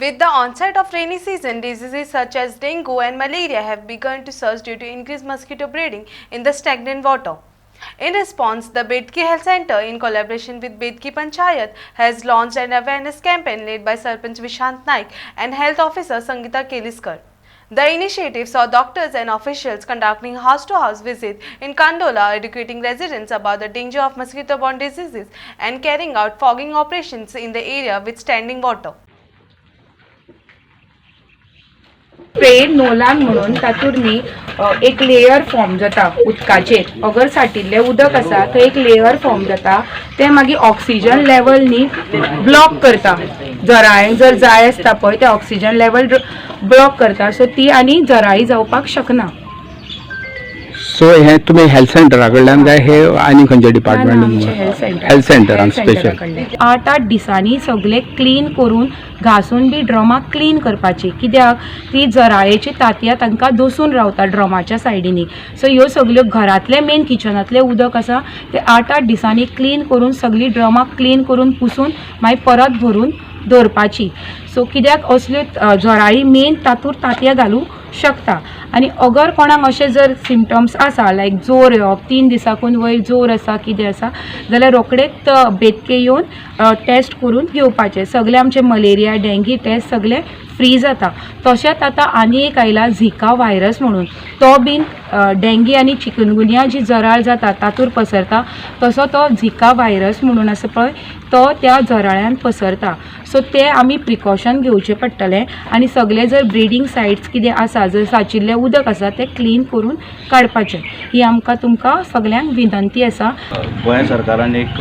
With the onset of rainy season, diseases such as dengue and malaria have begun to surge due to increased mosquito breeding in the stagnant water. In response, the Bedki Health Center, in collaboration with Bedki Panchayat, has launched an awareness campaign led by Sarpanch Vishant Naik and Health Officer Sangeeta Keliskar. The initiative saw doctors and officials conducting house-to-house visits in Kandola, educating residents about the danger of mosquito-borne diseases and carrying out fogging operations in the area with standing water. Spray Nolan म्हणून तातूंनी एक layer form जाता उदकाचेर अगर साठिल्लें उदक आसा थंय एक layer form जाता ते मागीर ऑक्सिजन लेवलनी ब्लॉक करता जराळें जर जाय आसता पळय ते ऑक्सिजन लेवल ब्लॉक करता सो ती आनी जराळी जावपाक शकना. सो हे तुम्ही हेल्थ सेंटरा कडल्यान काय हे आनी खंयचे डिपार्टमेंट हेल्थ सेंटरान स्पेशल 8-8 दिसांनी सगळे क्लीन करून घासून बी ड्रमाक क्लीन करपाची कित्याक ती जराळेची तांतयां तांकां दसून रावता ड्रमाच्या सायडीनी. सो ह्यो सगळ्यो घरांतले मेन किचनांतलें उदक आसा ते 8-8 दिसांनी क्लीन करून सगळी ड्रमाक क्लीन करून पुसून मागीर परत भरून दवरपाची. सो कित्याक असल्यो जराळी मेन तातूंत तांतयां घालूं शकता आनी अगर कोणाक अशें जर सिमटम्स आसा लायक जोर येवप 3 दिसाकून वयर जोर आसा कितें आसा जाल्यार रोखडेच बेतके येवन टेस्ट करून घेवपाचें. सगळे आमचे मलेरिया डेंगी टेस्ट सगळे फ्री जाता. तशेंच आतां आनी एक आयला झिका व्हायरस म्हणून तो बीन डेंगी आनी चिकनगुनिया जी जराळ जाता तातूंत पसरता तसो तो झिका व्हायरस म्हणून आसा पळय तो त्या जराळ्यान पसरता. सो ते आमी प्रिकॉशन घेवचें पडटलें आनी सगळे जर ब्रिडींग सायट्स कितें आसा जर साचिल्लें उदक आसा तें क्लीन करून काडपाचें ही आमकां तुमकां सगळ्यांक विनंती आसा. गोंय सरकारान एक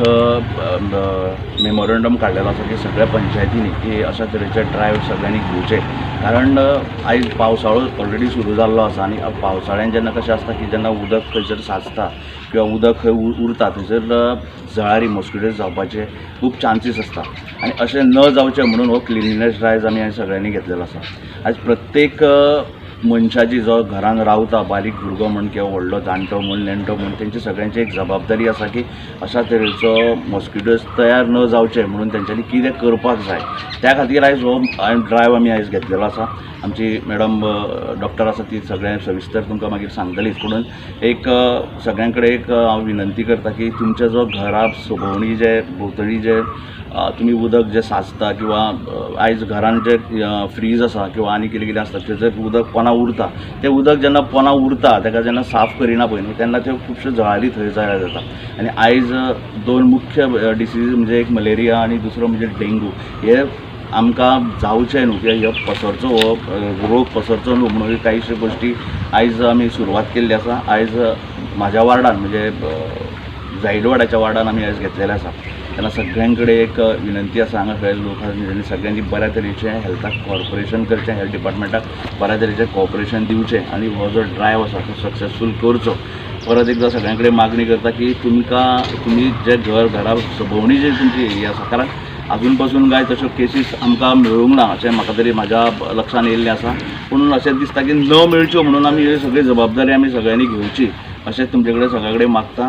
मेमोरंडम काडलेलो आसा की सगळ्या पंचायतींनी की अशा तरेचे ड्रायव्ह सगळ्यांनी घेवचे कारण आयज पावसाळो ऑलरेडी सुरू जाल्लो आसा आनी पावसाळ्यान जेन्ना कशें आसता की जेन्ना उदक खंयसर साचता किंवा उदक खंय उरता थंयसर जळारी मॉस्किटोज जावपाचे खूब चान्सीस आसता आनी अशें न जावचें म्हणून हो क्लिनलीनेस ड्रायव्ह आमी सगळ्यांनी घेतलेलो आसा. आयज प्रत्येक मनशाची जो घरान रावता बारीक भुरगो म्हण किंवा व्हडलो जाणटो म्हण नेणटो म्हण तेंची सगळ्यांची एक जबाबदारी आसा की अशा तरेचो मॉस्किटोज तयार न जावचे म्हणून तेंच्यांनी कितें करपाक जाय त्या खातीर आयज हो ड्रायव्ह आमी आयज घेतलेलो आसा. आमची मॅडम डॉक्टर आसा ती सगळ्यां सविस्तर तुमकां मागीर सांगतलीच पूण एक सगळ्यां कडेन एक हांव विनंती करता की तुमच्या जो घरा भोंवणी जे भोंवतणी जे तुम्ही उदक जे साचता किंवा आयज घरान जे फ्रीज आसा किंवा आनी कितें कितें आसता तेजें उदक पोना उरता तें उदक जेन्ना पोना उरता तेका जेन्ना साफ करिना पळय न्ही तेन्ना त्यो खुबश्यो जळारी थंय तयार जाता आनी आयज 2 मुख्य डिसीज म्हणजे एक मलेरिया आनी दुसरो म्हणजे डेंगू हे आमकां जावचें न्हू कित्याक हो पसरचो हो रोग पसरचो न्हू म्हणून कांयश्यो गोश्टी आयज आमी सुरवात केल्ली आसा. आयज म्हाज्या वार्डान म्हणजे जायडवाड्याच्या वार्डान आमी आयज घेतलेले आसा तेन्ना सगळ्यां कडेन एक विनंती आसा हांगा खंय लोक आसा सगळ्यांनी बऱ्या तरेचें हेल्थाक कॉर्पोरेशन करचें हेल्थ डिपार्टमेंटाक बऱ्या तरेचें कॉर्पोरेशन दिवचें आनी हो जो ड्रायव्ह आसा तो सक्सेसफूल करचो. परत एकदां सगळ्यां कडेन मागणी करता की तुमी जे घरा भोंवणी जे तुमची एरिया आसा कारण अजून पासून काय तश्यो केसीस आमकां मेळूंक ना अशें म्हाका तरी म्हाज्या लक्षान येयल्लें आसा. पूण अशें दिसता की न मेळच्यो म्हणून आमी ही सगळी जबाबदारी आमी सगळ्यांनी घेवची अशें तुमचे कडेन सगळे कडेन मागता.